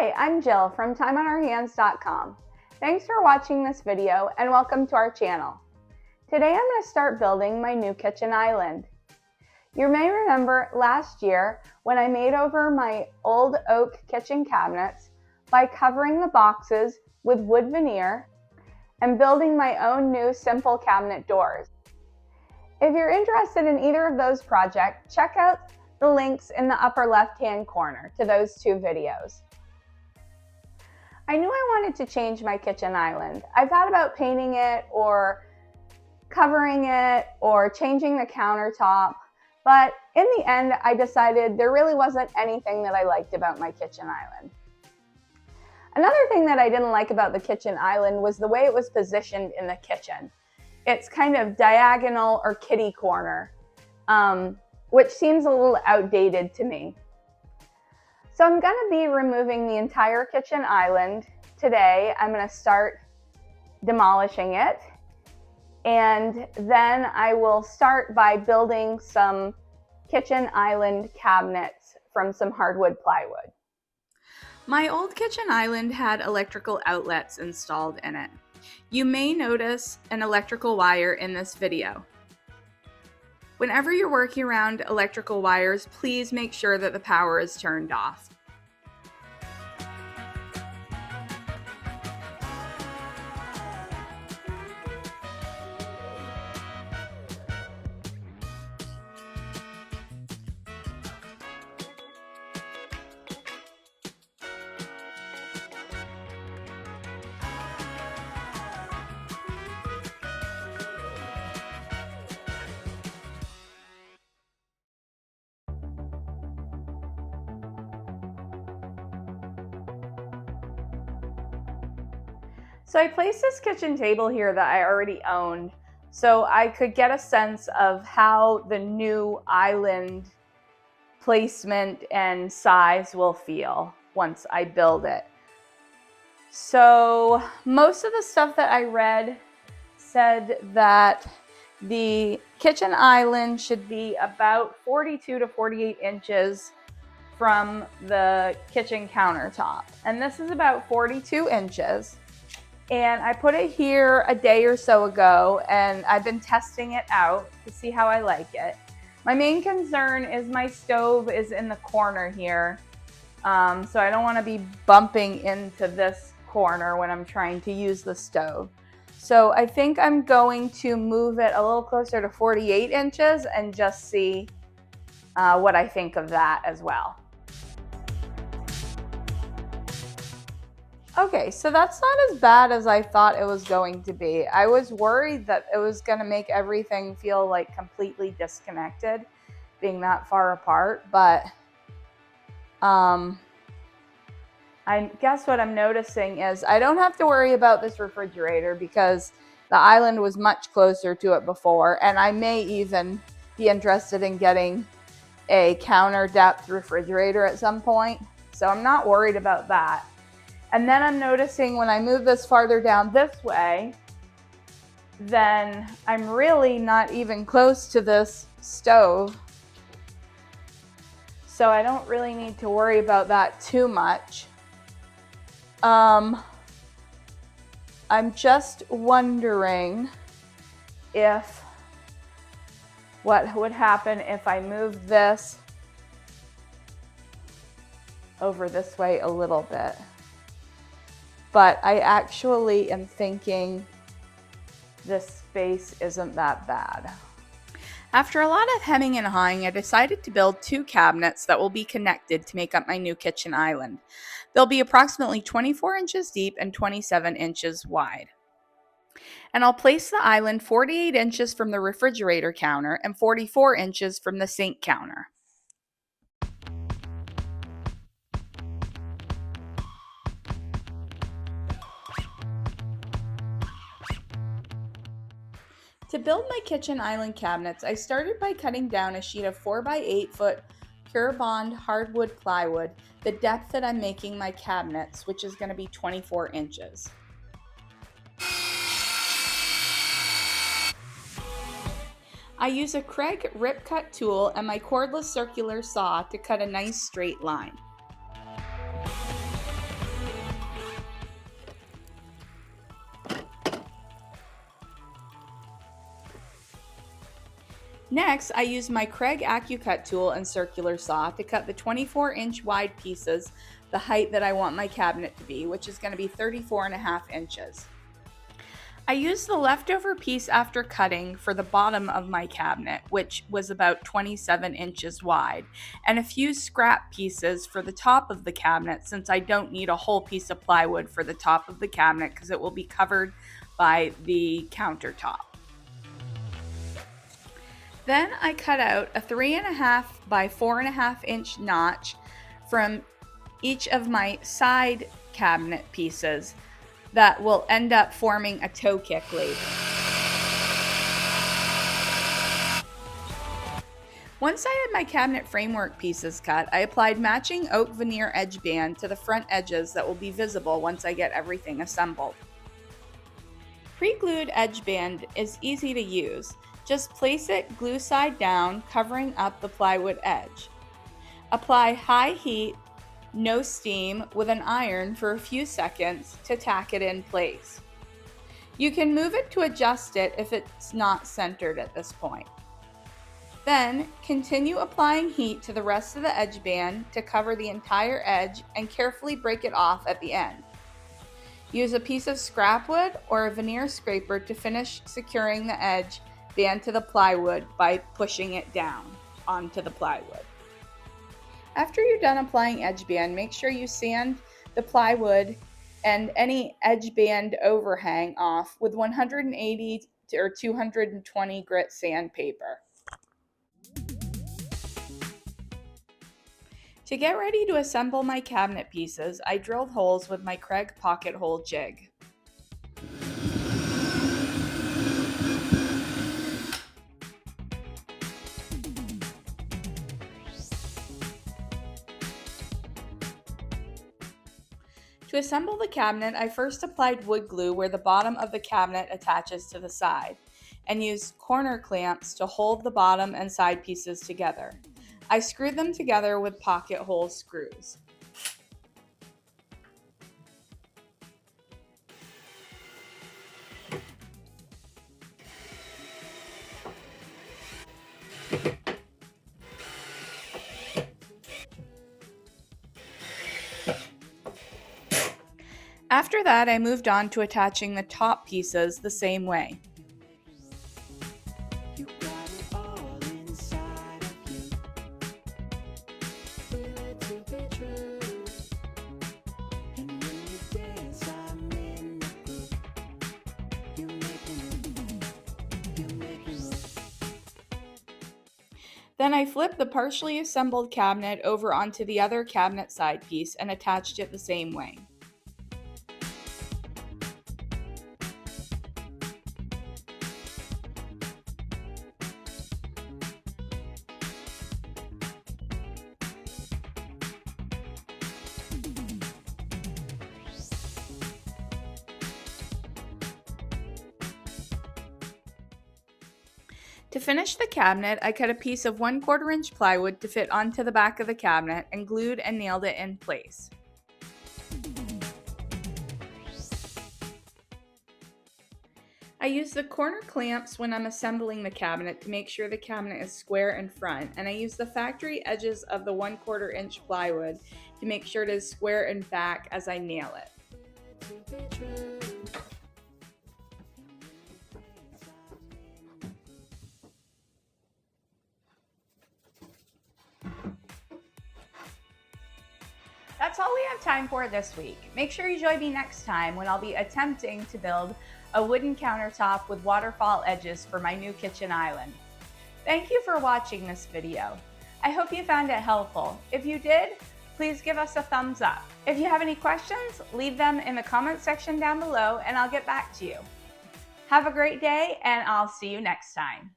Hi, I'm Jill from TimeOnOurHands.com. Thanks for watching this video and welcome to our channel. Today I'm going to start building my new kitchen island. You may remember last year when I made over my old oak kitchen cabinets by covering the boxes with wood veneer and building my own new simple cabinet doors. If you're interested in either of those projects, check out the links in the upper left-hand corner to those two videos. I knew I wanted to change my kitchen island. I thought about painting it or covering it or changing the countertop, but in the end I decided there really wasn't anything that I liked about my kitchen island. Another thing that I didn't like about the kitchen island was the way it was positioned in the kitchen. It's kind of diagonal or kitty corner, which seems a little outdated to me. So I'm going to be removing the entire kitchen island today. I'm going to start demolishing it, and then I will start by building some kitchen island cabinets from some hardwood plywood. My old kitchen island had electrical outlets installed in it. You may notice an electrical wire in this video. Whenever you're working around electrical wires, please make sure that the power is turned off. So I placed this kitchen table here that I already owned so I could get a sense of how the new island placement and size will feel once I build it. So most of the stuff that I read said that the kitchen island should be about 42 to 48 inches from the kitchen countertop. And this is about 42 inches. And I put it here a day or so ago, and I've been testing it out to see how I like it. My main concern is my stove is in the corner here, so I don't want to be bumping into this corner when I'm trying to use the stove. So I think I'm going to move it a little closer to 48 inches and just see what I think of that as well. Okay, so that's not as bad as I thought it was going to be. I was worried that it was going to make everything feel like completely disconnected, being that far apart, but I guess what I'm noticing is I don't have to worry about this refrigerator because the island was much closer to it before, and I may even be interested in getting a counter depth refrigerator at some point, so I'm not worried about that. And then I'm noticing when I move this farther down this way, then I'm really not even close to this stove. So I don't really need to worry about that too much. I'm just wondering if what would happen if I move this over this way a little bit. But I actually am thinking this space isn't that bad. After a lot of hemming and hawing, I decided to build two cabinets that will be connected to make up my new kitchen island. They'll be approximately 24 inches deep and 27 inches wide. And I'll place the island 48 inches from the refrigerator counter and 44 inches from the sink counter. To build my kitchen island cabinets, I started by cutting down a sheet of 4 by 8 foot Pure Bond hardwood plywood, the depth that I'm making my cabinets, which is going to be 24 inches. I use a Craig Rip Cut tool and my cordless circular saw to cut a nice straight line. Next, I used my Kreg AccuCut tool and circular saw to cut the 24-inch wide pieces the height that I want my cabinet to be, which is going to be 34.5 inches. I used the leftover piece after cutting for the bottom of my cabinet, which was about 27 inches wide, and a few scrap pieces for the top of the cabinet, since I don't need a whole piece of plywood for the top of the cabinet because it will be covered by the countertop. Then I cut out a 3.5 by 4.5 inch notch from each of my side cabinet pieces that will end up forming a toe kick later. Once I had my cabinet framework pieces cut, I applied matching oak veneer edge band to the front edges that will be visible once I get everything assembled. Pre-glued edge band is easy to use. Just place it glue side down, covering up the plywood edge. Apply high heat, no steam with an iron for a few seconds to tack it in place. You can move it to adjust it if it's not centered at this point. Then continue applying heat to the rest of the edge band to cover the entire edge and carefully break it off at the end. Use a piece of scrap wood or a veneer scraper to finish securing the edge band to the plywood by pushing it down onto the plywood. After you're done applying edge band, make sure you sand the plywood and any edge band overhang off with 180 or 220 grit sandpaper. To get ready to assemble my cabinet pieces, I drilled holes with my Kreg pocket hole jig. To assemble the cabinet, I first applied wood glue where the bottom of the cabinet attaches to the side, and used corner clamps to hold the bottom and side pieces together. I screwed them together with pocket hole screws. After that, I moved on to attaching the top pieces the same way. Then I flipped the partially assembled cabinet over onto the other cabinet side piece and attached it the same way. To finish the cabinet, I cut a piece of 1/4 inch plywood to fit onto the back of the cabinet and glued and nailed it in place. I use the corner clamps when I'm assembling the cabinet to make sure the cabinet is square in front, and I use the factory edges of the 1/4 inch plywood to make sure it is square in back as I nail it. That's all we have time for this week. Make sure you join me next time when I'll be attempting to build a wooden countertop with waterfall edges for my new kitchen island. Thank you for watching this video. I hope you found it helpful. If you did, please give us a thumbs up. If you have any questions, leave them in the comment section down below and I'll get back to you. Have a great day and I'll see you next time.